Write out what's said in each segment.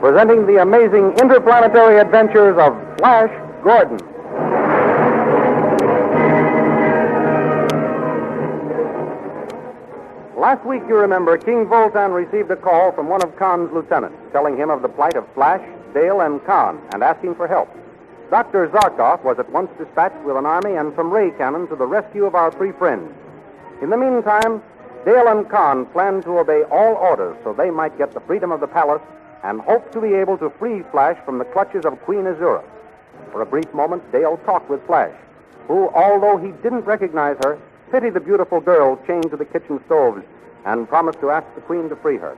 presenting the amazing interplanetary adventures of Flash Gordon. Last week, you remember, King Voltan received a call from one of Khan's lieutenants, telling him of the plight of Flash, Dale, and Khan, and asking for help. Dr. Zarkov was at once dispatched with an army and some ray cannon to the rescue of our three friends. In the meantime, Dale and Khan planned to obey all orders so they might get the freedom of the palace and hoped to be able to free Flash from the clutches of Queen Azura. For a brief moment, Dale talked with Flash, who, although he didn't recognize her, pitied the beautiful girl chained to the kitchen stoves and promised to ask the Queen to free her.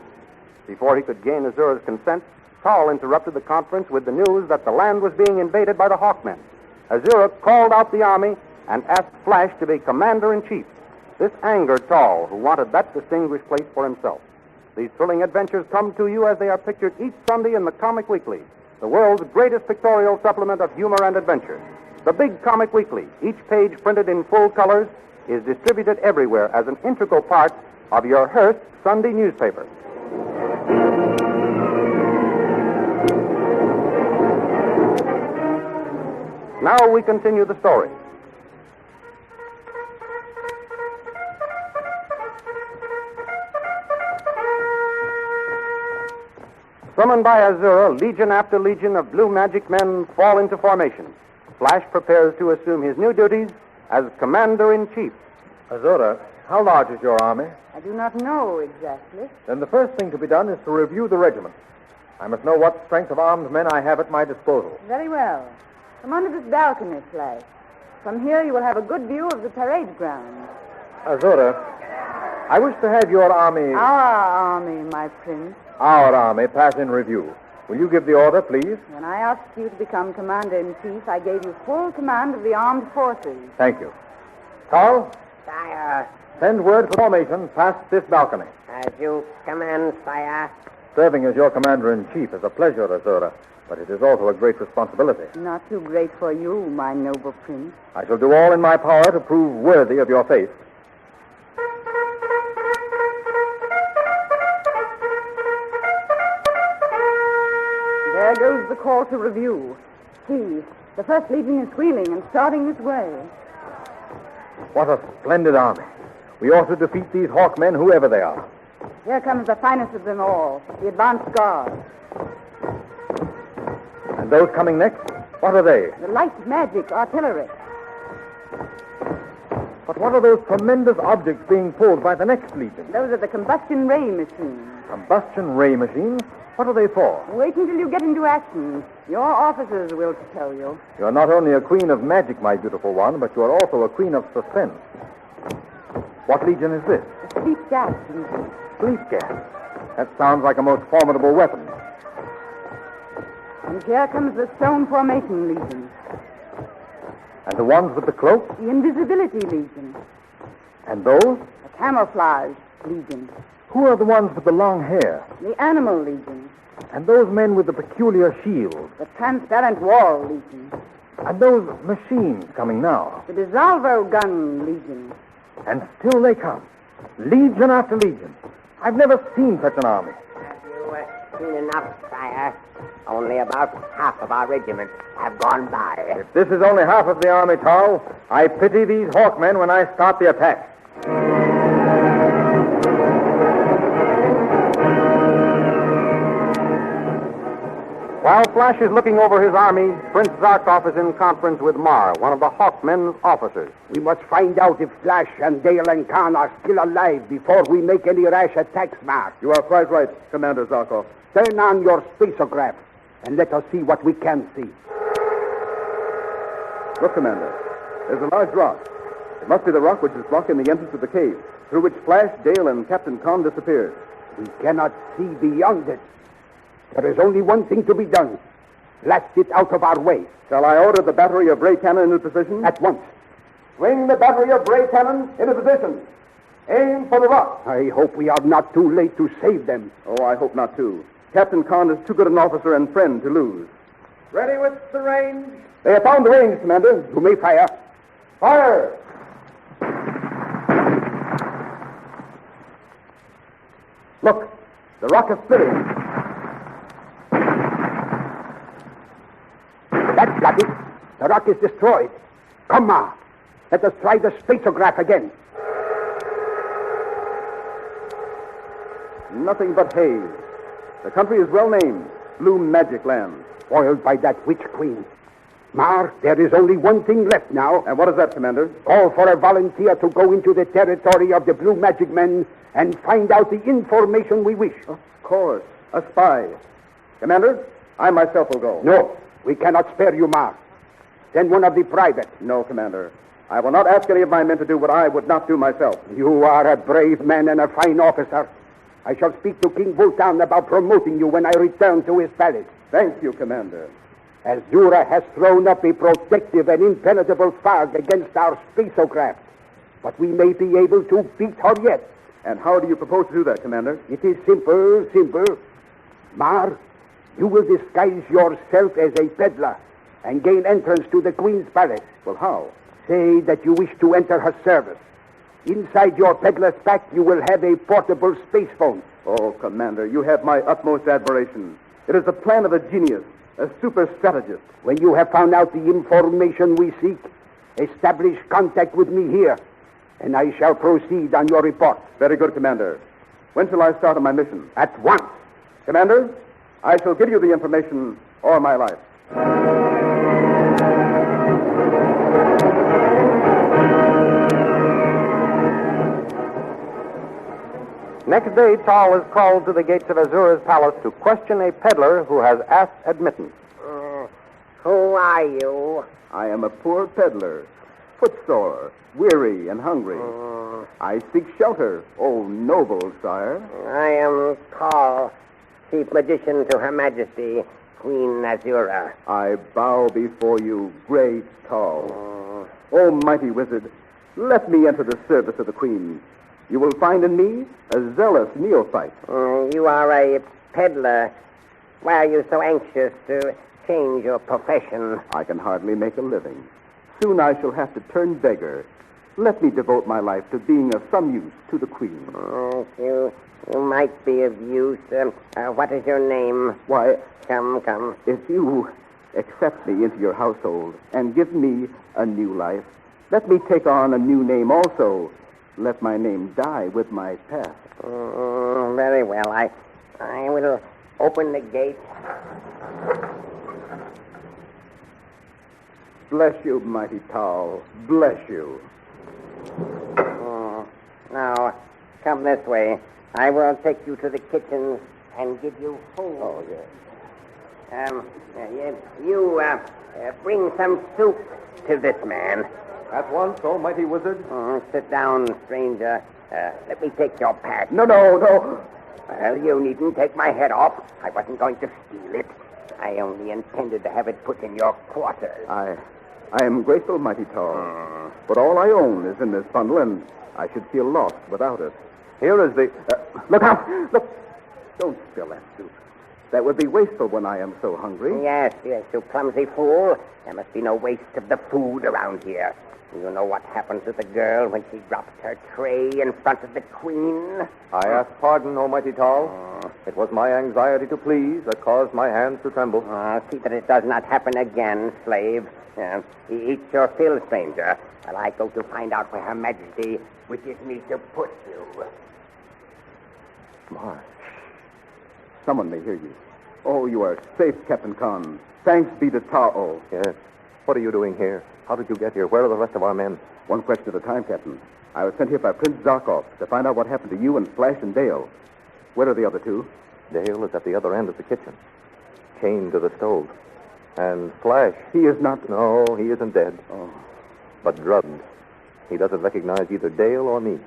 Before he could gain Azura's consent, Carl interrupted the conference with the news that the land was being invaded by the Hawkmen. Azura called out the army and asked Flash to be commander-in-chief. This angered Tall, who wanted that distinguished place for himself. These thrilling adventures come to you as they are pictured each Sunday in the Comic Weekly, the world's greatest pictorial supplement of humor and adventure. The Big Comic Weekly, each page printed in full colors, is distributed everywhere as an integral part of your Hearst Sunday newspaper. Now we continue the story. Summoned by Azura, legion after legion of blue magic men fall into formation. Flash prepares to assume his new duties as commander-in-chief. Azura, how large is your army? I do not know exactly. Then the first thing to be done is to review the regiment. I must know what strength of armed men I have at my disposal. Very well. Come under this balcony, Flash. From here you will have a good view of the parade ground. Azura, I wish to have your army... Our army, my prince. Our army pass in review. Will you give the order, please? When I asked you to become commander-in-chief, I gave you full command of the armed forces. Thank you. Carl? Sire. Send word for formation past this balcony. As you command, sire. Serving as your commander-in-chief is a pleasure, Azura, but it is also a great responsibility. Not too great for you, my noble prince. I shall do all in my power to prove worthy of your faith. There goes the call to review. See, the First Legion is wheeling and starting this way. What a splendid army. We ought to defeat these Hawkmen, whoever they are. Here comes the finest of them all, the advance guard. And those coming next, what are they? The light magic artillery. But what are those tremendous objects being pulled by the next legion? Those are the combustion ray machines. Combustion ray machines? What are they for? Wait until you get into action. Your officers will tell you. You're not only a queen of magic, my beautiful one, but you're also a queen of suspense. What legion is this? The sleep gas legion. Sleep gas. That sounds like a most formidable weapon. And here comes the stone formation legion. And the ones with the cloak? The invisibility legion. And those? The camouflage legion. Who are the ones with the long hair? The animal legion. And those men with the peculiar shields? The transparent wall legion. And those machines coming now? The dissolvo gun legion. And still they come. Legion after legion. I've never seen such an army. Have you seen enough, sire? Only about half of our regiments have gone by. If this is only half of the army, Carl, I pity these Hawkmen when I start the attack. While Flash is looking over his army, Prince Zarkov is in conference with Mar, one of the Hawkmen's officers. We must find out if Flash and Dale and Khan are still alive before we make any rash attacks, Mar. You are quite right, Commander Zarkov. Turn on your spacograph and let us see what we can see. Look, Commander. There's a large rock. It must be the rock which is blocking the entrance of the cave, through which Flash, Dale, and Captain Khan disappeared. We cannot see beyond it. There is only one thing to be done. Blast it out of our way. Shall I order the battery of ray cannon into position? At once. Swing the battery of ray cannon into position. Aim for the rock. I hope we are not too late to save them. Oh, I hope not, too. Captain Khan is too good an officer and friend to lose. Ready with the range? They have found the range, Commander. You may fire. Fire! Look, the rock is splitting. That's got it. The rock is destroyed. Come, Ma. Let us try the spacograph again. Nothing but haze. The country is well named, Blue Magic Land. Spoiled by that witch queen. Mar, there is only one thing left now. And what is that, Commander? Call for a volunteer to go into the territory of the Blue Magic Men and find out the information we wish. Of course. A spy. Commander, I myself will go. No, we cannot spare you, Mar. Send one of the privates. No, Commander. I will not ask any of my men to do what I would not do myself. You are a brave man and a fine officer. I shall speak to King Vultan about promoting you when I return to his palace. Thank you, Commander. Azura has thrown up a protective and impenetrable fog against our spacocraft. But we may be able to beat her yet. And how do you propose to do that, Commander? It is simple. Mar, you will disguise yourself as a peddler and gain entrance to the Queen's palace. Well, how? Say that you wish to enter her service. Inside your peddler's pack, you will have a portable space phone. Oh, Commander, you have my utmost admiration. It is the plan of a genius, a super strategist. When you have found out the information we seek, establish contact with me here, and I shall proceed on your report. Very good, Commander. When shall I start on my mission? At once. Commander, I shall give you the information or my life. Next day, Tal is called to the gates of Azura's palace to question a peddler who has asked admittance. Who are you? I am a poor peddler, footsore, weary, and hungry. I seek shelter, O noble sire. I am Tal, Chief Magician to Her Majesty, Queen Azura. I bow before you, great Tal. O mighty wizard, let me enter the service of the Queen. You will find in me a zealous neophyte. You are a peddler. Why are you so anxious to change your profession? I can hardly make a living. Soon I shall have to turn beggar. Let me devote my life to being of some use to the Queen. You might be of use. What is your name? Why, Come. if you accept me into your household and give me a new life, let me take on a new name also. Let my name die with my past. Very well. I will open the gate. Bless you, mighty Tal. Bless you. Now, come this way. I will take you to the kitchen and give you food. Oh, yes. You bring some soup to this man. At once, oh mighty wizard. Sit down, stranger. Let me take your pack. No. Well, you needn't take my head off. I wasn't going to steal it. I only intended to have it put in your quarters. I am grateful, mighty Tal. But all I own is in this bundle, and I should feel lost without it. Here is the... look out! Look! Don't spill that soup. That would be wasteful when I am so hungry. Yes, you clumsy fool. There must be no waste of the food around here. You know what happened to the girl when she dropped her tray in front of the Queen? I ask pardon, O mighty Tal. It was my anxiety to please that caused my hands to tremble. See that it does not happen again, slave. Eat your fill, stranger, while I go to find out where Her Majesty wishes me to put you. Marsh. Someone may hear you. Oh, you are safe, Captain Khan. Thanks be to Ta'o. Yes. What are you doing here? How did you get here? Where are the rest of our men? One question at a time, Captain. I was sent here by Prince Zarkov to find out what happened to you and Flash and Dale. Where are the other two? Dale is at the other end of the kitchen, chained to the stove. And Flash... He is not... No, he isn't dead. Oh. But drugged. He doesn't recognize either Dale or me.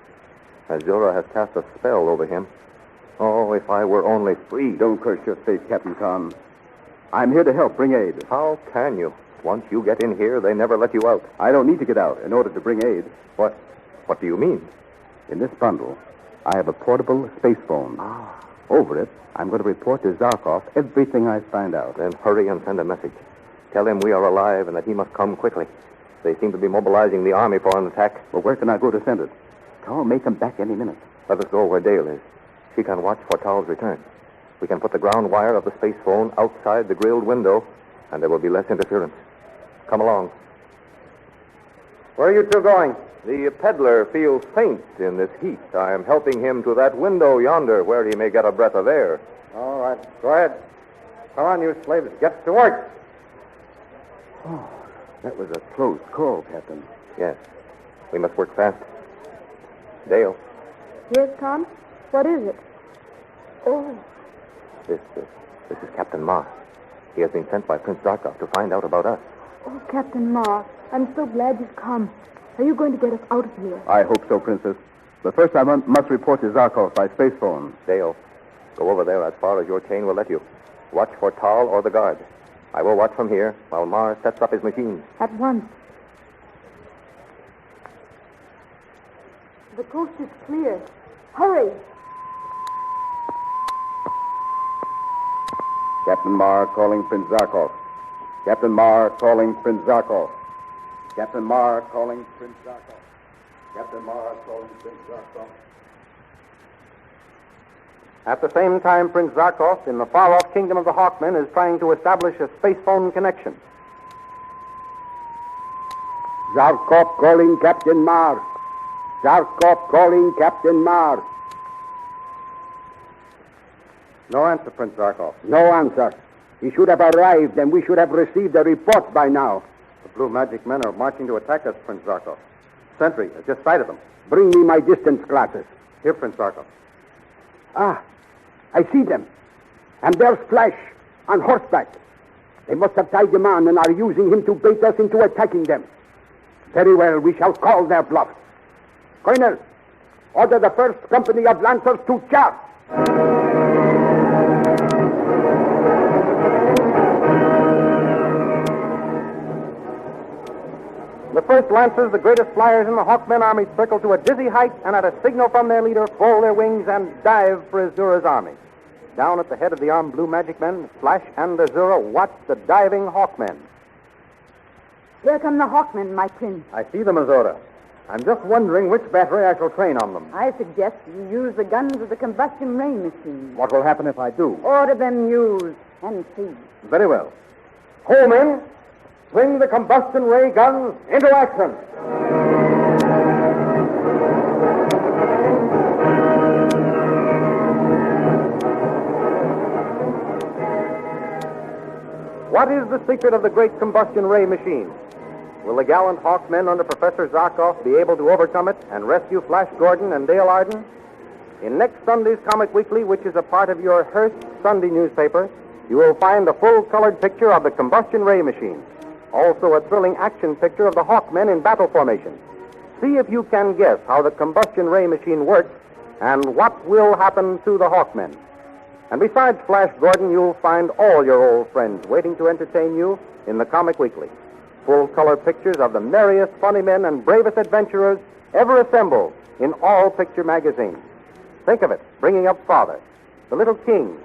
Azura has cast a spell over him. Oh, if I were only free. Don't curse your fate, Captain Khan. I'm here to help bring aid. How can you? Once you get in here, they never let you out. I don't need to get out in order to bring aid. What do you mean? In this bundle, I have a portable space phone. Over it, I'm going to report to Zarkov everything I find out. Then hurry and send a message. Tell him we are alive and that he must come quickly. They seem to be mobilizing the army for an attack. Well, where can I go to send it? Tal may come back any minute. Let us go where Dale is. She can watch for Tal's return. We can put the ground wire of the space phone outside the grilled window and there will be less interference. Come along. Where are you two going? The peddler feels faint in this heat. I am helping him to that window yonder where he may get a breath of air. All right, go ahead. Come on, you slaves, get to work. Oh, that was a close call, Captain. Yes, we must work fast. Dale, Yes, Tom? What is it? Oh, this is Captain Ma. He has been sent by Prince Zarkov to find out about us. oh, Captain Ma, I'm so glad you've come. Are you going to get us out of here? I hope so, Princess. But first I must report to Zarkov by space phone. Dale, go over there as far as your chain will let you. Watch for Tal or the guard. I will watch from here while Mars sets up his machines. At once. The coast is clear. Hurry! Captain Marr calling Prince Zarkov. Captain Marr calling Prince Zarkov. Captain Marr calling Prince Zarkov. Captain Marr calling Prince Zarkov. At the same time, Prince Zarkov, in the far-off kingdom of the Hawkmen, is trying to establish a space phone connection. Zarkov calling Captain Marr. Zarkov calling Captain Marr. No answer, Prince Zarkov. No answer. He should have arrived, and we should have received a report by now. The blue magic men are marching to attack us, Prince Zarkov. Sentry has just sighted them. Bring me my distance glasses. Here, Prince Zarkov. Ah, I see them. And there's Flash on horseback. They must have tied him on and are using him to bait us into attacking them. Very well, we shall call their bluff. Colonel, order the first company of lancers to charge. The first Lancers, the greatest flyers in the Hawkmen army, circle to a dizzy height and at a signal from their leader, fold their wings and dive for Azura's army. Down at the head of the armed blue magic men, Flash and Azura watch the diving Hawkmen. Here come the Hawkmen, my prince. I see them, Azura. I'm just wondering which battery I shall train on them. I suggest you use the guns of the combustion ray machine. What will happen if I do? Order them used and see. Very well. Coleman, swing the combustion ray guns into action. What is the secret of the great combustion ray machine? Will the gallant Hawkmen under Professor Zarkov be able to overcome it and rescue Flash Gordon and Dale Arden? In next Sunday's Comic Weekly, which is a part of your Hearst Sunday newspaper, you will find a full-colored picture of the combustion ray machine. Also a thrilling action picture of the Hawkmen in battle formation. See if you can guess how the combustion ray machine works and what will happen to the Hawkmen. And besides Flash Gordon, you'll find all your old friends waiting to entertain you in the Comic Weekly. Full-color pictures of the merriest funny men and bravest adventurers ever assembled in all picture magazines. Think of it, bringing up Father, the Little King,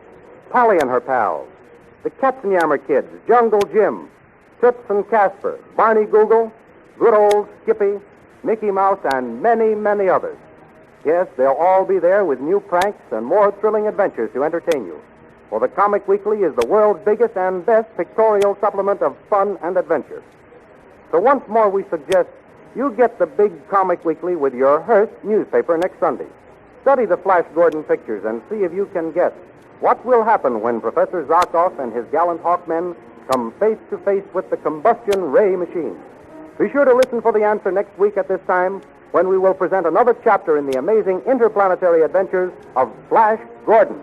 Polly and her pals, the Katzenjammer Kids, Jungle Jim, Toots and Casper, Barney Google, good old Skippy, Mickey Mouse, and many, many others. Yes, they'll all be there with new pranks and more thrilling adventures to entertain you. For the Comic Weekly is the world's biggest and best pictorial supplement of fun and adventure. So once more we suggest you get the big Comic Weekly with your Hearst newspaper next Sunday. Study the Flash Gordon pictures and see if you can guess what will happen when Professor Zarkov and his gallant Hawkmen come face to face with the combustion ray machine. Be sure to listen for the answer next week at this time when we will present another chapter in the amazing interplanetary adventures of Flash Gordon.